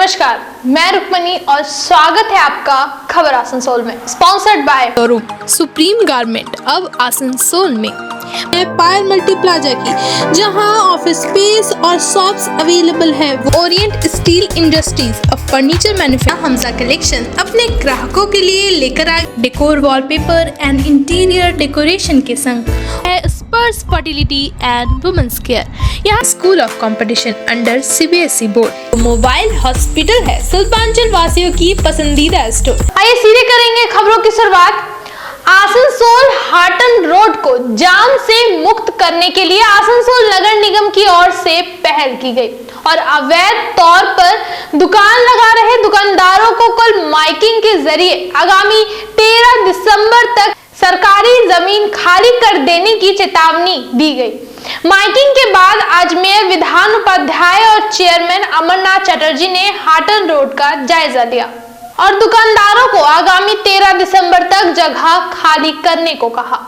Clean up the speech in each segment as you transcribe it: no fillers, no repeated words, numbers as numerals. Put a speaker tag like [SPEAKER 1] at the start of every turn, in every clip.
[SPEAKER 1] नमस्कार, मैं रुक्मणी और स्वागत है आपका खबर आसनसोल में, sponsored by
[SPEAKER 2] showroom supreme garment अब आसनसोल में है पायल मल्टी प्लाजा की, जहां ऑफिस स्पेस और शॉप्स अवेलेबल है। ओरिएंट स्टील इंडस्ट्रीज अब फर्नीचर मैन्युफैक्चर हमजा कलेक्शन अपने ग्राहकों के लिए लेकर आए decor wallpaper and interior decoration के संग है स्पर्श फर्टिलिटी एंड वुमेन्स केयर। यहाँ school of competition under CBSE board. Mobile hospital है सुल्तानचल वासियों की पसंदीदा स्टोर।
[SPEAKER 1] आइए सीधे करेंगे खबरों की शुरुआत। आसनसोल हाटन रोड को जाम से मुक्त करने के लिए आसनसोल नगर निगम की ओर से पहल की गई और अवैध तौर पर दुकान लगा रहे दुकानदारों को कल माइकिंग के जरिए आगामी 13 दिसंबर तक सरकारी जमीन खाली कर देने की चेतावनी दी गई। माइकिंग के बाद आज मेयर विधान उपाध्याय और चेयरमैन अमरनाथ चटर्जी ने हाटन रोड का जायजा लिया और दुकानदारों को आगामी 13 दिसंबर तक जगह खाली करने को कहा।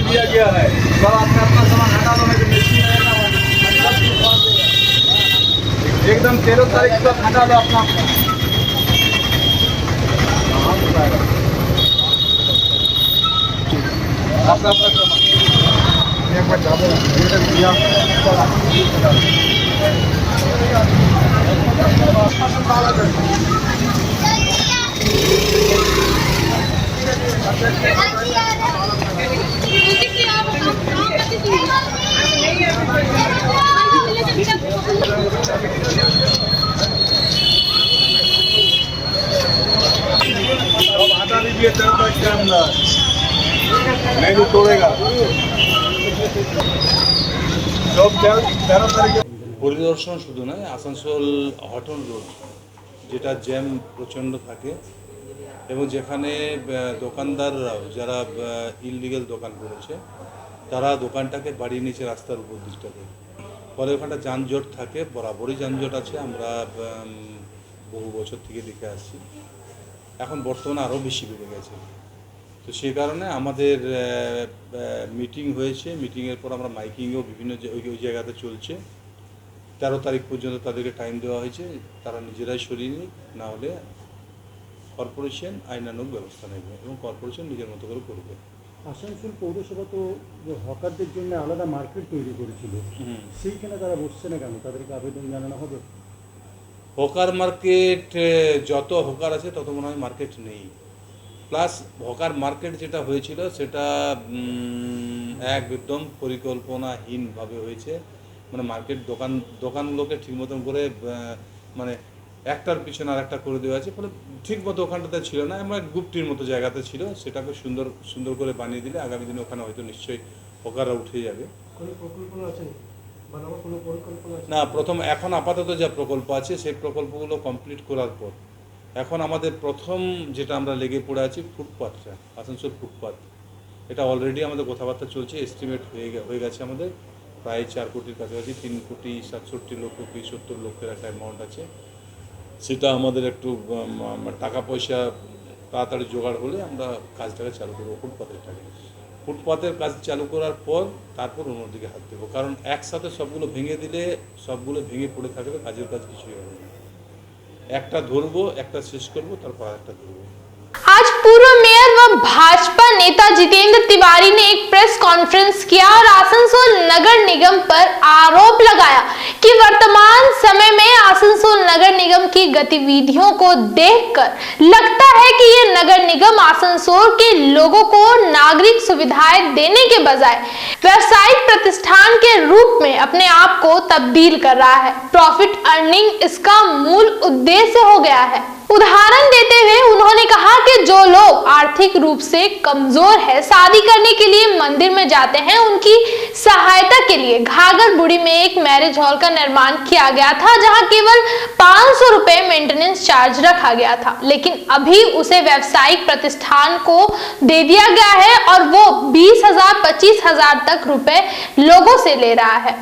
[SPEAKER 3] दिया गया है तो आपने अपना सामान हटा दो, एकदम 13 तारीख तक हटा दो अपना सामान एक बार हटा दीजिए 13 तारीख के अंदर, नहीं तो तोड़ेगा।
[SPEAKER 4] পরিদর্শন শুধু নয়, আসানসোল হটন রোড যেটা জ্যাম প্রচণ্ড থাকে এবং যেখানে দোকানদাররাও যারা ইললিগাল দোকান করেছে তারা দোকানটাকে বাড়িয়ে নিয়েছে রাস্তার উপর দিকটাতে, ফলে ওখানটা যানজট থাকে, বরাবরই যানজট আছে। আমরা বহু বছর থেকে দেখে আসছি, এখন বর্তমানে আরও বেশি বেড়ে গেছে। তো সেই কারণে আমাদের মিটিং হয়েছে, মিটিংয়ের পর আমরা মাইকিংও বিভিন্ন ওই জায়গাতে চলছে। 13 তারিখ পর্যন্ত তাদেরকে টাইম দেওয়া হয়েছে, তারা নিজেরাই সরিয়ে নিক, না হলে কর্পোরেশন আইনানুগ ব্যবস্থা নেবে এবং কর্পোরেশন নিজের মতো করে করবে।
[SPEAKER 5] আসানসোল পৌরসভা তো যে হকারদের জন্য আলাদা মার্কেট তৈরি করেছিল, সেইখানে তারা বসছে না কেন? তাদেরকে আবেদন জানানো হবে।
[SPEAKER 4] হকার মার্কেট, যত হকার আছে তত মনে হয় মার্কেট নেই। প্লাস হকার মার্কেট যেটা হয়েছিল সেটা একদম পরিকল্পনাহীনভাবে হয়েছে। মানে মার্কেট দোকানগুলোকে ঠিক মতন করে মানে একটার পিছনে আর একটা করে দেওয়া আছে, ফলে ঠিক মতো ওখানটাতে ছিল না, আমরা গুপ্তির মতো জায়গাতে ছিল। সেটাকে সুন্দর করে বানিয়ে দিলে আগামী দিনে ওখানে হয়তো নিশ্চয়ই হকাররা উঠে যাবে। না, প্রথম এখন আপাতত যা প্রকল্প আছে সেই প্রকল্পগুলো কমপ্লিট করার পর এখন আমাদের প্রথম যেটা আমরা লেগে পড়ে আছি ফুটপাথটা, আসানসোল ফুটপাথ। এটা অলরেডি আমাদের কথাবার্তা চলছে, এস্টিমেট হয়ে গেছে আমাদের প্রায় 4 কোটির কাছাকাছি, 3,67,00,000 কি 70 লক্ষের একটা অ্যামাউন্ট আছে। সেটা আমাদের একটু টাকা পয়সা তাড়াতাড়ি জোগাড় হলে আমরা কাজটাকে চালু করবো ফুটপাথের কাজ চালু করার পর তারপর অন্যদিকে হাত দেবো, কারণ একসাথে সবগুলো ভেঙে দিলে সবগুলো ভেঙে পড়ে থাকবে, কাজের কাজ কিছুই হবে না। একটা ধরবো, একটা শেষ করবো, তারপর একটা ধরবো।
[SPEAKER 1] आज पूर्व मेयर व भाजपा नेता जितेंद्र तिवारी ने एक प्रेस कॉन्फ्रेंस किया और आसनसोल नगर निगम पर आरोप लगाया कि वर्तमान समय में आसनसोल नगर निगम की गतिविधियों को देखकर लगता है कि ये नगर निगम आसनसोल के लोगों को नागरिक सुविधाएं देने के बजाय व्यावसायिक प्रतिष्ठान के रूप में अपने आप को तब्दील कर रहा है। प्रॉफिट अर्निंग इसका मूल उद्देश्य हो गया है। उदाहरण देते हुए उन्होंने कहा कि जो लोग आर्थिक रूप से कमजोर है, शादी करने के लिए मंदिर में जाते हैं, उनकी सहायता के लिए घाघर बुढ़ी में एक मैरिज हॉल का निर्माण किया गया था, जहां केवल 500 रुपए मेंटेनेंस चार्ज रखा गया था, लेकिन अभी उसे व्यावसायिक प्रतिष्ठान को दे दिया गया है और वो 20,000 25,000 तक रुपए लोगों से ले रहा है।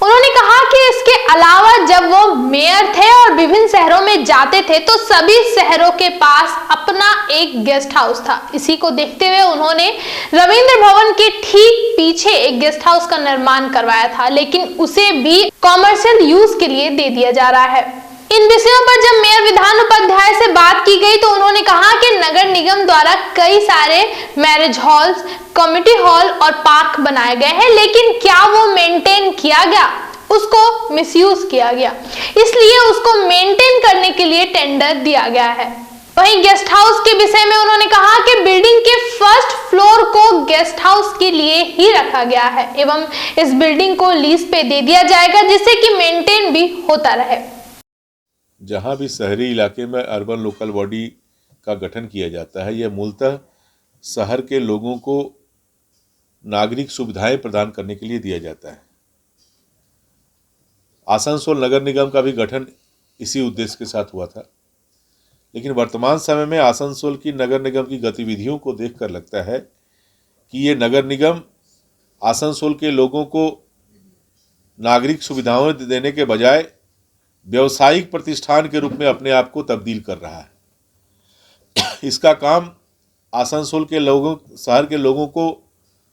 [SPEAKER 1] उन्होंने कहा कि इसके अलावा जब वो मेयर थे और विभिन्न शहरों में जाते थे तो सभी शहरों के पास अपना एक गेस्ट हाउस था। इसी को देखते हुए उन्होंने रविंद्र भवन के ठीक पीछे एक गेस्ट हाउस का निर्माण करवाया था, लेकिन उसे भी कॉमर्शियल यूज के लिए दे दिया जा रहा है। इन विषयों पर जब मेयर विधान उपाध्याय से बात की गई तो उन्होंने कहा कि नगर निगम द्वारा कई सारे मैरिज हॉल्स, कम्युनिटी हॉल और पार्क बनाए गए हैं, लेकिन क्या वो मेंटेन किया गया? उसको मिसयूज किया गया, इसलिए उसको मेंटेन करने के लिए टेंडर दिया गया है। वहीं गेस्ट हाउस के विषय में उन्होंने कहा कि बिल्डिंग के फर्स्ट फ्लोर को गेस्ट हाउस के लिए ही रखा गया है एवं इस बिल्डिंग को लीज पे दे दिया जाएगा, जिससे कि मेंटेन भी होता रहे।
[SPEAKER 6] जहाँ भी शहरी इलाके में अर्बन लोकल बॉडी का गठन किया जाता है, यह मूलतः शहर के लोगों को नागरिक सुविधाएं प्रदान करने के लिए दिया जाता है। आसनसोल नगर निगम का भी गठन इसी उद्देश्य के साथ हुआ था, लेकिन वर्तमान समय में आसनसोल की नगर निगम की गतिविधियों को देखकर लगता है कि ये नगर निगम आसनसोल के लोगों को नागरिक सुविधाएं देने के बजाय व्यावसायिक प्रतिष्ठान के रूप में अपने आप को तब्दील कर रहा है। इसका काम आसनसोल के लोगों, शहर के लोगों को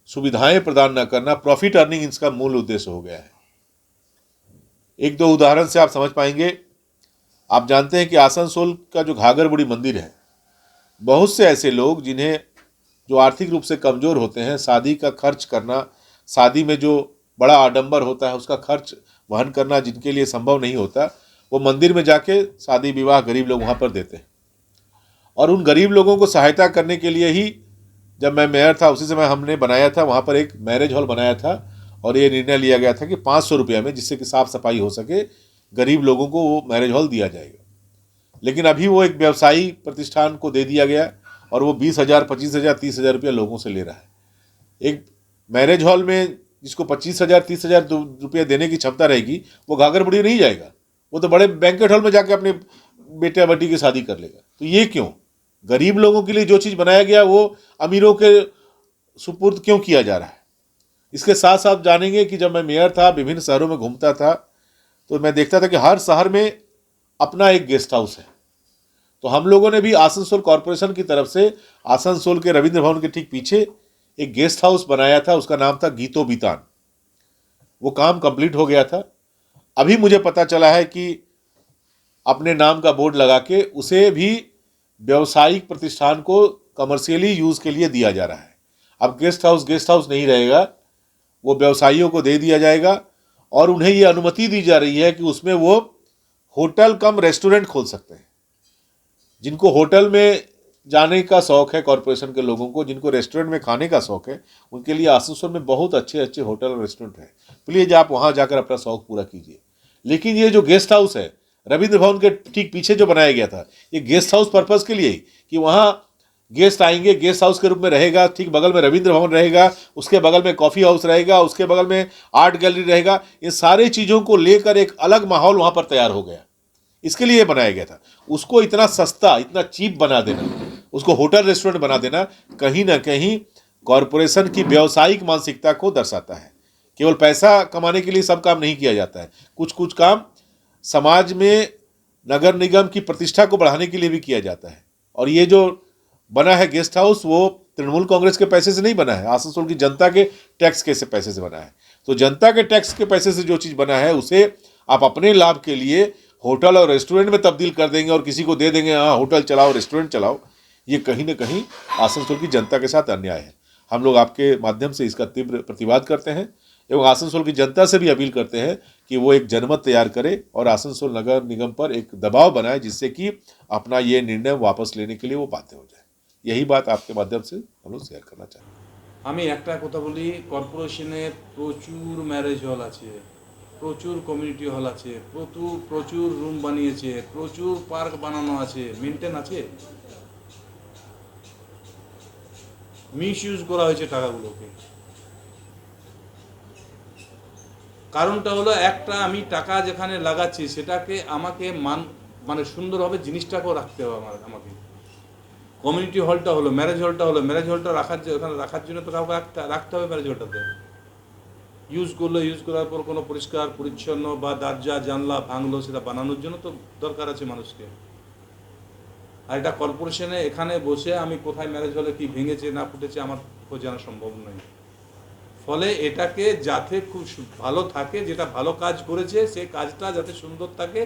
[SPEAKER 6] सुविधाएं प्रदान न करना, प्रॉफिट अर्निंग इसका मूल उद्देश्य हो गया है। एक दो उदाहरण से आप समझ पाएंगे। आप जानते हैं कि आसनसोल का जो घाघर बुढ़ी मंदिर है, बहुत से ऐसे लोग जिन्हें जो आर्थिक रूप से कमज़ोर होते हैं, शादी का खर्च करना, शादी में जो बड़ा आडंबर होता है उसका खर्च वहन करना जिनके लिए संभव नहीं होता, वो मंदिर में जाके शादी विवाह गरीब लोग वहाँ पर देते हैं। और उन गरीब लोगों को सहायता करने के लिए ही जब मैं मेयर था उसी समय हमने बनाया था, वहाँ पर एक मैरिज हॉल बनाया था और ये निर्णय लिया गया था कि 500 रुपये में, जिससे कि साफ़ सफाई हो सके, गरीब लोगों को वो मैरिज हॉल दिया जाएगा। लेकिन अभी वो एक व्यवसायी प्रतिष्ठान को दे दिया गया और वो 20,000 25,000 30,000 रुपया लोगों से ले रहा है। एक मैरिज हॉल में जिसको 25,000 30,000 रुपये देने की क्षमता रहेगी, वो घाघर बुढ़ी नहीं जाएगा, वो तो बड़े बैंकेट हॉल में जाके अपने बेटे बेटी की शादी कर लेगा। तो ये क्यों? गरीब लोगों के लिए जो चीज़ बनाया गया वो अमीरों के सुपुर्द क्यों किया जा रहा है? इसके साथ साथ जानेंगे कि जब मैं मेयर था, विभिन्न शहरों में घूमता था, तो मैं देखता था कि हर शहर में अपना एक गेस्ट हाउस है। तो हम लोगों ने भी आसनसोल कॉरपोरेशन की तरफ से आसनसोल के रविंद्र भवन के ठीक पीछे एक गेस्ट हाउस बनाया था, उसका नाम था गीतो बीतान। वो काम कंप्लीट हो गया था। अभी मुझे पता चला है कि अपने नाम का बोर्ड लगा के उसे भी व्यावसायिक प्रतिष्ठान को कमर्शियली यूज़ के लिए दिया जा रहा है। अब गेस्ट हाउस नहीं रहेगा, वो व्यवसायियों को दे दिया जाएगा और उन्हें ये अनुमति दी जा रही है कि उसमें वो होटल कम रेस्टोरेंट खोल सकते हैं। जिनको होटल में जाने का शौक़ है, कॉरपोरेशन के लोगों को जिनको रेस्टोरेंट में खाने का शौक़ है, उनके लिए आसनसोल में बहुत अच्छे अच्छे होटल और रेस्टोरेंट हैं। प्लीज़ आप वहाँ जाकर अपना शौक़ पूरा कीजिए। लेकिन ये जो गेस्ट हाउस है रविंद्र भवन के ठीक पीछे जो बनाया गया था, ये गेस्ट हाउस पर्पज़ के लिए कि वहाँ गेस्ट आएंगे, गेस्ट हाउस के रूप में रहेगा। ठीक बगल में रविंद्र भवन रहेगा, उसके बगल में कॉफ़ी हाउस रहेगा, उसके बगल में आर्ट गैलरी रहेगा। ये सारी चीज़ों को लेकर एक अलग माहौल वहाँ पर तैयार हो गया। इसके लिए बनाया गया था। उसको इतना सस्ता, इतना चीप बना देना, उसको होटल रेस्टोरेंट बना देना, कहीं ना कहीं कॉरपोरेशन की व्यावसायिक मानसिकता को दर्शाता है। केवल पैसा कमाने के लिए सब काम नहीं किया जाता है, कुछ कुछ काम समाज में नगर निगम की प्रतिष्ठा को बढ़ाने के लिए भी किया जाता है। और ये जो बना है गेस्ट हाउस, वो तृणमूल कांग्रेस के पैसे से नहीं बना है, आसनसोल की जनता के टैक्स के पैसे से बना है। तो जनता के टैक्स के पैसे से जो चीज़ बना है उसे आप अपने लाभ के लिए होटल और रेस्टोरेंट में तब्दील कर देंगे और किसी को दे देंगे, हाँ होटल चलाओ, रेस्टोरेंट चलाओ। ये कहीं ना कहीं आसनसोल की जनता के साथ अन्याय है। हम लोग आपके माध्यम से इसका तीव्र प्रतिवाद करते हैं एवं आसनसोल की जनता से भी अपील करते हैं कि वो एक जनमत तैयार करे और आसनसोल नगर निगम पर एक दबाव बनाए, जिससे कि अपना ये निर्णय वापस लेने के लिए वो बाध्य हो जाए। यही बात आपके माध्यम से हम लोग शेयर करना चाहते हैं।
[SPEAKER 4] আমি একটা কথা বলি, কর্পোরেশনে প্রচুর ম্যারেজ হল আছে, প্রচুর কমিউনিটি হল আছে, প্রচুর রুম বানিয়েছে, প্রচুর পার্ক বানানো আছে, মেনটেন আছে? মিস ইউজ করা হয়েছে টাকাগুলোকে। কারণটা হলো একটা, আমি টাকা যেখানে লাগাচ্ছি সেটাকে আমাকে মানে সুন্দরভাবে জিনিসটাকেও রাখতে হবে আমাকে। কমিউনিটি হলটা হলো, ম্যারেজ হলটা হলো, ম্যারেজ হলটা ওখানে রাখার জন্য তো কাউকে রাখতে হবে ম্যারেজ হলটাতে। ইউজ করার পর কোনো পরিষ্কার পরিচ্ছন্ন বা দরজা জানলা ভাঙলো সেটা বানানোর জন্য তো দরকার আছে মানুষকে। আর এটা কর্পোরেশনে এখানে বসে আমি কোথায় ম্যারেজ হলে কি ভেঙেছে না ফুটেছে আমার জানা সম্ভব নয়। ফলে এটাকে যাতে খুব ভালো থাকে, যেটা ভালো কাজ করেছে সেই কাজটা যাতে সুন্দর থাকে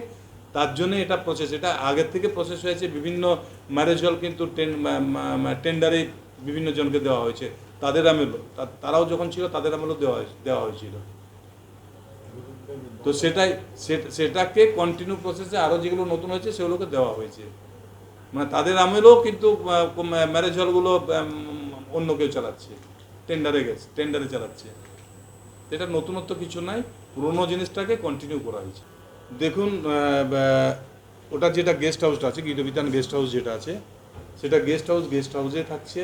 [SPEAKER 4] তার জন্য এটা প্রসেস, এটা আগের থেকে প্রসেস হয়েছে। বিভিন্ন ম্যারেজ হল কিন্তু টেন্ডারে বিভিন্ন জনকে দেওয়া হয়েছে, তাদের আমলেও, তারাও যখন ছিল তাদের আমলেও দেওয়া হয়েছিল। তো সেটাকে কন্টিনিউ প্রসেসে আরও যেগুলো নতুন হয়েছে সেগুলোকে দেওয়া হয়েছে। মানে তাদের আমলেও কিন্তু ম্যারেজ হলগুলো অন্য কেউ চালাচ্ছে, টেন্ডারে চালাচ্ছে। এটা নতুনত্ব কিছু নাই, পুরোনো জিনিসটাকে কন্টিনিউ করা হয়েছে। দেখুন, ওটা যেটা গেস্ট হাউসটা আছে, গীতবিতান গেস্ট হাউস যেটা আছে, সেটা গেস্ট হাউসে থাকছে।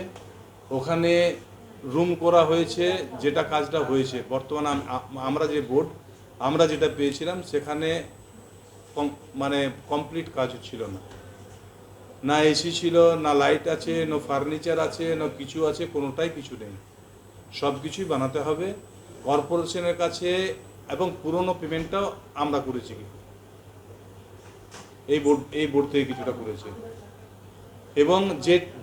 [SPEAKER 4] ওখানে রুম করা হয়েছে, যেটা কাজটা হয়েছে বর্তমানে আমরা যে বোর্ড আমরা যেটা পেয়েছিলাম সেখানে মানে কমপ্লিট কাজ ছিল না, না এসি ছিল, না লাইট আছে, না ফার্নিচার আছে, না কিছু আছে, কোনোটাই কিছু নেই। সব কিছুই বানাতে হবে কর্পোরেশনের কাছে, এবং পুরনো পেমেন্টটাও আমরা করেছি, এই বোর্ড থেকে কিছুটা করেছে। এবং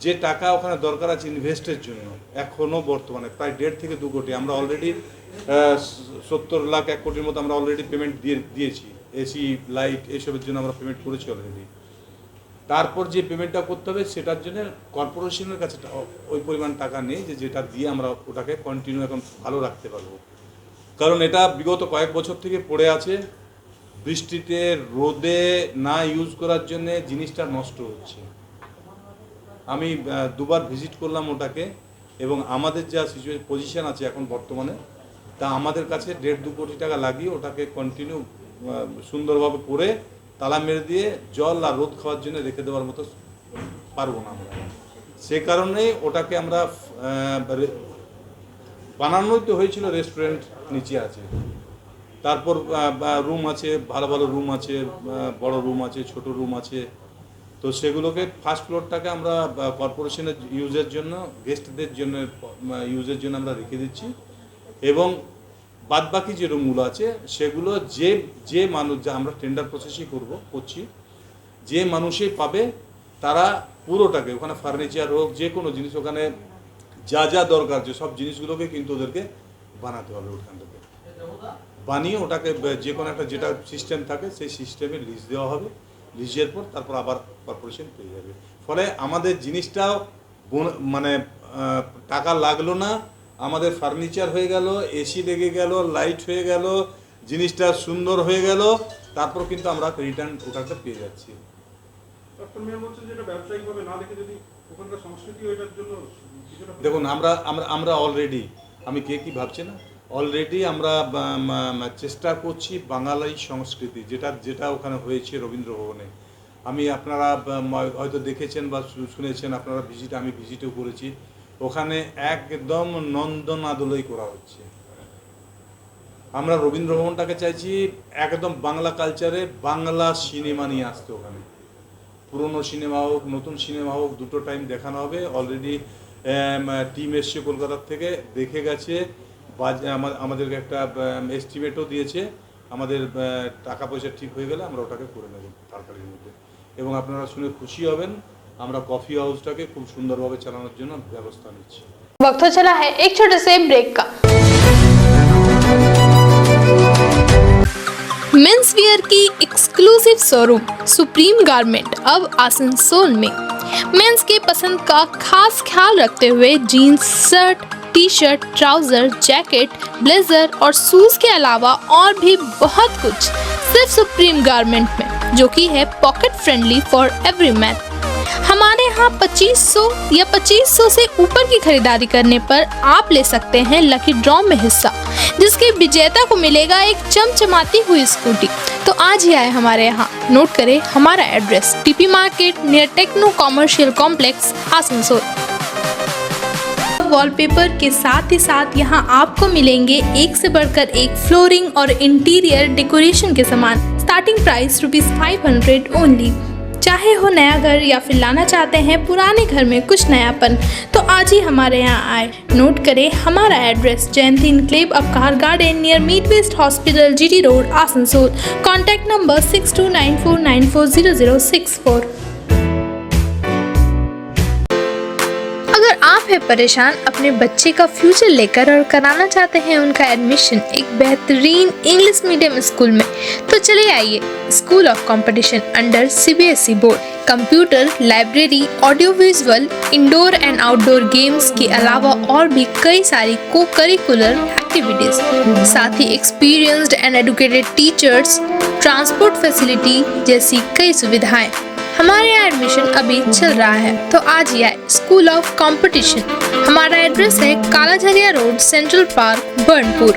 [SPEAKER 4] যে টাকা ওখানে দরকার আছে ইনভেস্টের জন্য, এখনও বর্তমানে প্রায় 1.5 থেকে 2 কোটি, আমরা অলরেডি 70 লাখ 1 কোটির মতো আমরা অলরেডি পেমেন্ট দিয়েছি। এসি লাইট এসবের জন্য আমরা পেমেন্ট করেছি অলরেডি। তারপর যে পেমেন্টটা করতে হবে সেটার জন্য কর্পোরেশনের কাছে ওই পরিমাণ টাকা নেই যেটা দিয়ে আমরা ওটাকে কন্টিনিউ এখন ভালো রাখতে পারবো। কারণ এটা বিগত কয়েক বছর থেকে পড়ে আছে, বৃষ্টিতে রোদে না ইউজ করার জন্য জিনিসটা নষ্ট হচ্ছে। আমি 2বার ভিজিট করলাম ওটাকে, এবং আমাদের যা পজিশন আছে এখন বর্তমানে, তা আমাদের কাছে 1.5-2 কোটি টাকা লাগিয়ে ওটাকে কন্টিনিউ সুন্দরভাবে করে তালা মেরে দিয়ে জল আর রোদ খাওয়ার জন্য রেখে দেওয়ার মতো পারবো না আমরা। সে কারণেই ওটাকে আমরা বানানোই তো হয়েছিল, রেস্টুরেন্ট নিচে আছে, তারপর রুম আছে, ভালো ভালো রুম আছে, বড় রুম আছে, ছোট রুম আছে। তো সেগুলোকে ফার্স্ট ফ্লোরটাকে আমরা কর্পোরেশনের ইউজের জন্য, গেস্টদের জন্য ইউজের জন্য আমরা রেখে দিচ্ছি। এবং বাদবাকি যে রুমগুলো আছে সেগুলো যে মানুষ, যা আমরা টেন্ডার প্রসেসই করছি, যে মানুষই পাবে তারা পুরোটাকে, ওখানে ফার্নিচার হোক, যে কোনো জিনিস, ওখানে যা দরকার যে সব জিনিসগুলোকে কিন্তু ওদেরকে বানাতে হবে। ওখান থেকে বানিয়ে ওটাকে যে কোনো একটা যেটা সিস্টেম থাকে সেই সিস্টেমে লিজ দেওয়া হবে। লিজের পর তারপর আবার কর্পোরেশন পেয়ে যাবে। ফলে আমাদের জিনিসটাও মানে টাকা লাগলো না, আমাদের ফার্নিচার হয়ে গেল, এসি লেগে গেল, লাইট হয়ে গেল, জিনিসটা সুন্দর হয়ে গেল, তারপর কিন্তু আমরা রিটার্ন ওটাকে পেয়ে যাচ্ছি। দেখুন, আমরা অলরেডি, আমি কি ভাবছি না, অলরেডি আমরা চেষ্টা করছি বাঙালি সংস্কৃতি যেটা ওখানে হয়েছে রবীন্দ্র ভবনে। আপনারা হয়তো দেখেছেন বা শুনেছেন, আপনারা আমি ভিজিটও করেছি। ওখানে একদম নন্দনাদলই করা হচ্ছে, আমরা রবীন্দ্র ভবনটাকে চাইছি একদম বাংলা কালচারে বাংলা সিনেমা নিয়ে আসতে। ওখানে পুরনো সিনেমা হোক নতুন সিনেমা হোক দুটো টাইম দেখানো হবে। অলরেডি টিম এসছে কলকাতার থেকে, দেখে গেছে, আমাদেরকে একটা এস্টিমেটও দিয়েছে। আমাদের টাকা পয়সা ঠিক হয়ে গেলে আমরা ওটাকে করে নেব তাড়াতাড়ির মধ্যে, এবং আপনারা শুনে খুশি হবেন। আমরা কফি হাউসটাকে খুব সুন্দরভাবে চালানোর জন্য ব্যবস্থা নিচ্ছি।
[SPEAKER 1] वक्त हो चला है एक छोटे से ब्रेक का।
[SPEAKER 2] मेंस वियर की एक्सक्लूसिव शोरूम सुप्रीम गारमेंट अब आसनसोल में मेंस के पसंद का खास ख्याल रखते हुए jeans, shirt, T shirt, trouser, jacket, blazer और शूज के अलावा और भी बहुत कुछ सिर्फ सुप्रीम गारमेंट में, जो कि है pocket friendly for every man. हमारे यहाँ 2500 या 2500 से ऊपर की खरीदारी करने पर आप ले सकते हैं लकी ड्रॉ में हिस्सा, जिसके विजेता को मिलेगा एक चमचमाती हुई स्कूटी। तो आज ही आए हमारे यहाँ। नोट करें हमारा address, TP market near techno commercial complex, Asansol. Wallpaper के साथ ही साथ यहाँ आपको मिलेंगे एक से बढ़कर एक फ्लोरिंग और इंटीरियर डेकोरेशन के सामान। Starting price ₹500 only. चाहे हो नया घर या फिर लाना चाहते हैं पुराने घर में कुछ नयापन, तो आज ही हमारे यहाँ आए। नोट करें हमारा address, Jayanti enclave Upkar garden near मीट west hospital, GT road, Asansol. Contact number 6294940064। अगर आप हैं परेशान अपने बच्चे का फ्यूचर लेकर और कराना चाहते हैं उनका एडमिशन एक बेहतरीन इंग्लिश मीडियम स्कूल में, तो चले आइए school of competition under CBSE board. Computer, library, audio visual, indoor and outdoor games के अलावा और भी कई सारी को करिकुलर एक्टिविटीज, साथ ही experienced and educated teachers, transport facility जैसी कई सुविधाएं। हमारे यहाँ एडमिशन अभी चल रहा है, तो आज ही आए स्कूल ऑफ कंपटीशन। हमारा एड्रेस है कालाझरिया रोड, सेंट्रल पार्क, बर्नपुर।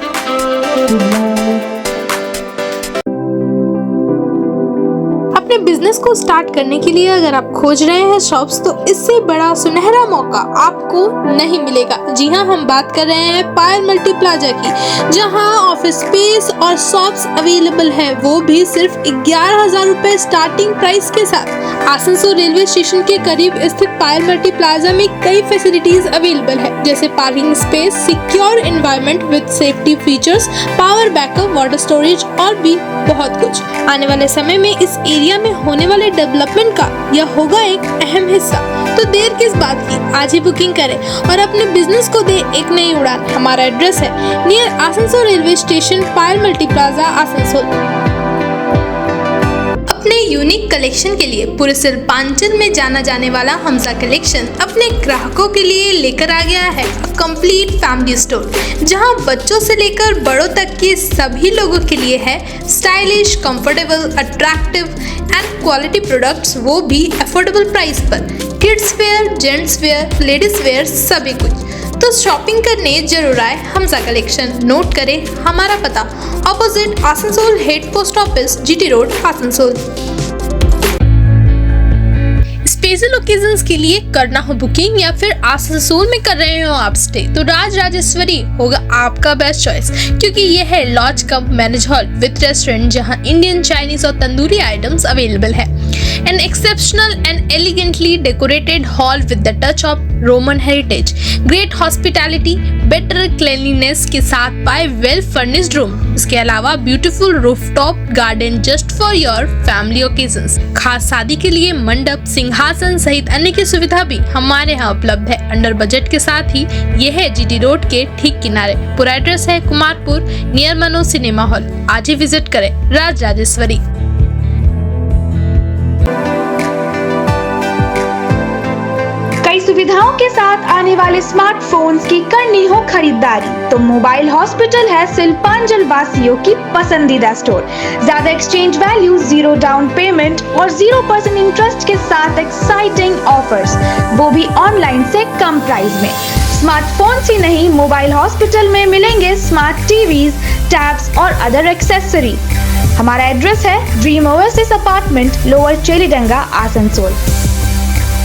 [SPEAKER 2] अपने बिजनेस को स्टार्ट करने के लिए अगर आप खोज रहे हैं शॉप्स, तो इससे बड़ा सुनहरा मौका आपको नहीं मिलेगा। जी हाँ, हम बात कर रहे हैं पायल मल्टी प्लाजा की, जहां ऑफिस स्पेस और शॉप्स अवेलेबल है, वो भी सिर्फ 11,000 रुपए स्टार्टिंग प्राइस के साथ। आसनसोल रेलवे स्टेशन के करीब स्थित पायल मल्टी प्लाजा में कई फैसिलिटीज अवेलेबल है, जैसे parking space, secure environment with safety features, power backup, water storage और भी बहुत कुछ। आने वाले समय में इस एरिया में होने वाले डेवलपमेंट का यह होगा एक अहम हिस्सा। तो देर किस बात की, आज ही बुकिंग करें और अपने बिजनेस को दे एक नई उड़ान। हमारा एड्रेस है नियर आसनसोल रेलवे स्टेशन, पायल मल्टी प्लाजा, आसनसोल। अपने यूनिक कलेक्शन के लिए पूरे शिल्पांचल में जाना जाने वाला हमजा कलेक्शन अपने ग्राहकों के लिए लेकर आ गया है कंप्लीट फैमिली स्टोर, जहां बच्चों से लेकर बड़ों तक के सभी लोगों के लिए है stylish, comfortable, attractive and quality products, वो भी अफोर्डेबल प्राइस पर। Kids where, gents wear, ladies wear, सभी कुछ। तो शॉपिंग करने जरूर आए हमजा कलेक्शन। नोट करें हमारा पता, opposite Asansol head post office, GT road, Asansol. Special occasions के लिए करना हो बुकिंग या फिर आसनसोल में कर रहे हो आप स्टे, तो राज राजेश्वरी होगा आपका बेस्ट चॉइस, क्योंकि यह है lodge cum marriage hall with restaurant, जहां इंडियन, चाइनीज और तंदूरी आइटम्स अवेलेबल है। An exceptional and elegantly decorated hall with the touch of Roman heritage, great hospitality, better cleanliness के साथ पाए well furnished room। इसके अलावा beautiful rooftop garden just for your family occasions। खास शादी के लिए मंडप, सिंहासन सहित अन्य की सुविधा भी हमारे यहाँ उपलब्ध है अंडर बजट के साथ ही। यह है जीटी रोड के ठीक किनारे। पूरा एड्रेस है Kumarpur near Manoj cinema hall. आज ही विजिट करें राज राजेश्वरी।
[SPEAKER 7] कई सुविधाओं के साथ आने वाले स्मार्टफोन्स की करनी हो खरीदारी, तो मोबाइल हॉस्पिटल है शिल्पांचल वासियों की पसंदीदा स्टोर। ज्यादा एक्सचेंज वैल्यू, 0 डाउन पेमेंट और 0% इंटरेस्ट के साथ एक्साइटिंग ऑफर्स, वो भी ऑनलाइन से कम प्राइस में। स्मार्टफोन्स ही नहीं, मोबाइल हॉस्पिटल में मिलेंगे स्मार्ट टीवीज, टैब्स और अदर एक्सेसरी। हमारा एड्रेस है dream oasis apartment, lower Chelidanga, Asansol.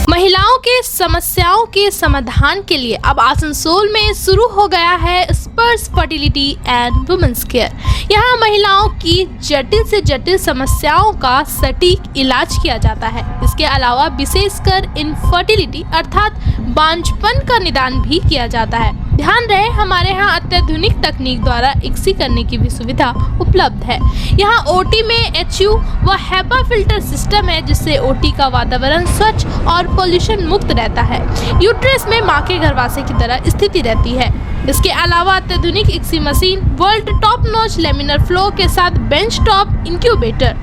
[SPEAKER 2] महिलाओं के समस्याओं के समाधान के लिए अब आसनसोल में शुरू हो गया है स्पर्श फर्टिलिटी एंड वुमेन्स केयर। यहाँ महिलाओं की जटिल से जटिल समस्याओं का सटीक इलाज किया जाता है। इसके अलावा विशेषकर इनफर्टिलिटी अर्थात बांझपन का निदान भी किया जाता है। ध्यान रहे, हमारे यहाँ अत्याधुनिक तकनीक द्वारा इक्सी करने की भी सुविधा उपलब्ध है। यहाँ ओटी में HU व HEPA फिल्टर सिस्टम है, जिससे ओटी का वातावरण स्वच्छ और पोल्यूशन मुक्त रहता है। यूट्रस में माँ के गर्भाशय की तरह स्थिति रहती है। इसके अलावा अत्याधुनिक ICSI machine, world top notch laminar flow के साथ बेंच टॉप इंक्यूबेटर।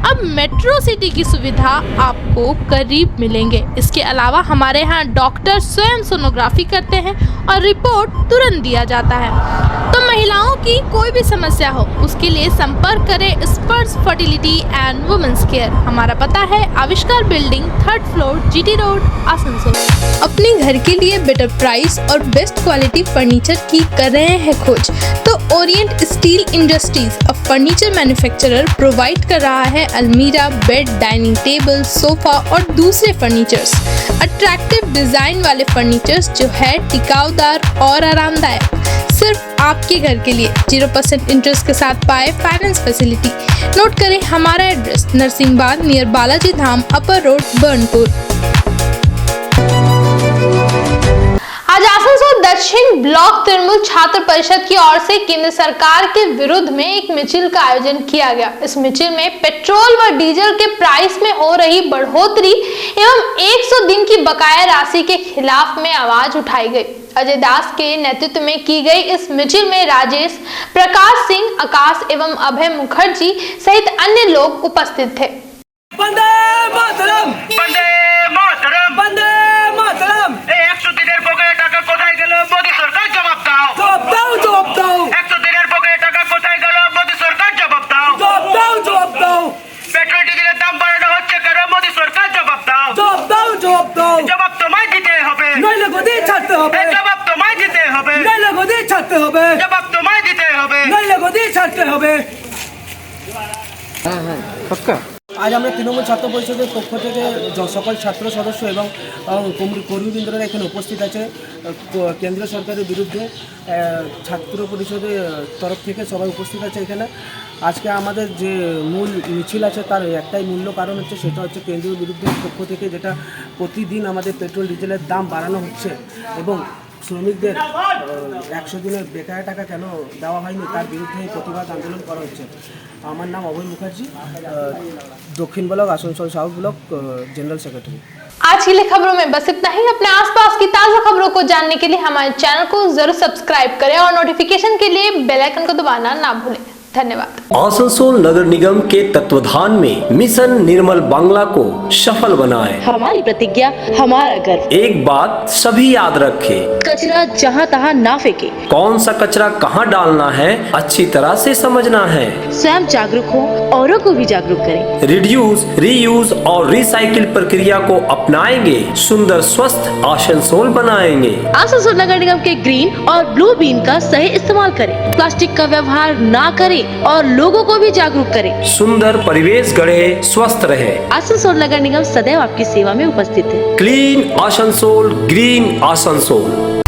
[SPEAKER 2] अब मेट्रो सिटी की सुविधा आपको करीब मिलेंगे। इसके अलावा हमारे यहाँ डॉक्टर स्वयं सोनोग्राफी करते हैं और रिपोर्ट तुरंत दिया जाता है। तो महिलाओं की कोई भी समस्या हो, उसके लिए संपर्क करें स्पर्श फर्टिलिटी एंड वुमेन्स केयर। हमारा पता है आविष्कार building, 3rd floor, GT road, Asansol.
[SPEAKER 1] अपने घर के लिए बेटर प्राइस और बेस्ट क्वालिटी फर्नीचर की कर रहे हैं खोज, तो ओरिएंट स्टील इंडस्ट्रीज अब फर्नीचर मैन्युफैक्चरर प्रोवाइड कर रहा है अलमीरा, बेड, डाइनिंग टेबल, सोफा और दूसरे फर्नीचर्स। अट्रैक्टिव डिजाइन वाले फर्नीचर्स जो है टिकाऊदार और आरामदायक, सिर्फ आपके घर के लिए 0% इंटरेस्ट के साथ पाए फाइनेंस फैसिलिटी। नोट करें हमारा एड्रेस, नरसिंहबाग नियर बालाजी धाम, अपर रोड, बर्नपुर। आज आसनसोल दक्षिण ब्लॉक तृणमूल छात्र परिषद की ओर से केंद्र सरकार के विरुद्ध में एक मिছিল का आयोजन किया गया। इस मिছিল में पेट्रोल व डीजल के प्राइस में हो रही बढ़ोतरी एवं 100 दिन की बकाया राशि के खिलाफ में आवाज उठाई गई। अजय दास के नेतृत्व में की गई इस मिছিল में राजेश, प्रकाश सिंह, आकाश एवं अभय मुखर्जी सहित अन्य लोग उपस्थित थे।
[SPEAKER 8] वंदे मातरम, वंदे मातरम, वंदे मातरम। 100 দিনের বকেয়া টাকা কোথায় গেল? মোদি সরকার জবাব দাও, জবাব দাও, জবাব দাও। 100 দিনের বকেয়া টাকা কোথায় গেল? মোদি সরকার জবাব দাও, জবাব দাও, জবাব দাও। পেট্রোল ডিজেলের দাম বাড়ানো হচ্ছে কেন? মোদি সরকার জবাব দাও, জবাব দাও, জবাব দাও। জবাব তোমায় দিতে হবে, নইলে গদি ছাড়তে হবে। জবাব তোমায় দিতে হবে, নইলে গদি ছাড়তে হবে। জবাব তোমায় দিতে হবে, নইলে গদি ছাড়তে হবে।
[SPEAKER 9] আজ আমরা তৃণমূল ছাত্র পরিষদের পক্ষ থেকে সকল ছাত্র সদস্য এবং কর্মীবৃন্দরা এখানে উপস্থিত আছে। কেন্দ্র সরকারের বিরুদ্ধে ছাত্র পরিষদের তরফ থেকে সবাই উপস্থিত আছে এখানে। আজকে আমাদের যে মূল মিছিল আছে তার একটাই মূল্য কারণ হচ্ছে, সেটা হচ্ছে কেন্দ্রীয় বিরুদ্ধের পক্ষ থেকে যেটা প্রতিদিন আমাদের পেট্রোল ডিজেলের দাম বাড়ানো হচ্ছে এবং শ্রমিকদের 100 দিনের বেকার টাকা কেন দেওয়া হয়নি তার বিরুদ্ধে প্রতিবাদ আন্দোলন করা হচ্ছে। আমার নাম অভয় মুখার্জি, दक्षिण block Asansol south block general secretary.
[SPEAKER 1] आज के लिए खबरों में बस इतना ही। अपने आसपास की ताजा खबरों को जानने के लिए हमारे चैनल को जरूर सब्सक्राइब करें और नोटिफिकेशन के लिए बेल आइकन को दबाना ना भूलें। धन्यवाद।
[SPEAKER 10] आसनसोल नगर निगम के तत्वाधान में मिशन निर्मल बांग्ला को सफल बनाएं।
[SPEAKER 11] हमारी प्रतिज्ञा, हमारा गर्व।
[SPEAKER 10] एक बात सभी याद रखें,
[SPEAKER 11] कचरा जहाँ तहाँ ना फेंके।
[SPEAKER 10] कौन सा कचरा कहाँ डालना है अच्छी तरह से समझना है।
[SPEAKER 11] स्वयं जागरूक हो, औरों को भी जागरूक करें।
[SPEAKER 10] रिड्यूस, रीयूज और रिसाइकिल प्रक्रिया को अपनाएंगे, सुंदर स्वस्थ आसनसोल बनाएंगे।
[SPEAKER 11] आसनसोल नगर निगम के ग्रीन और ब्लू बीन का सही इस्तेमाल करें। प्लास्टिक का व्यवहार ना करें और लोगों को भी जागरूक करें।
[SPEAKER 10] सुंदर परिवेश गढ़े, स्वस्थ रहे।
[SPEAKER 11] आसनसोल नगर निगम सदैव आपकी सेवा में उपस्थित है।
[SPEAKER 10] Clean Asansol, green Asansol.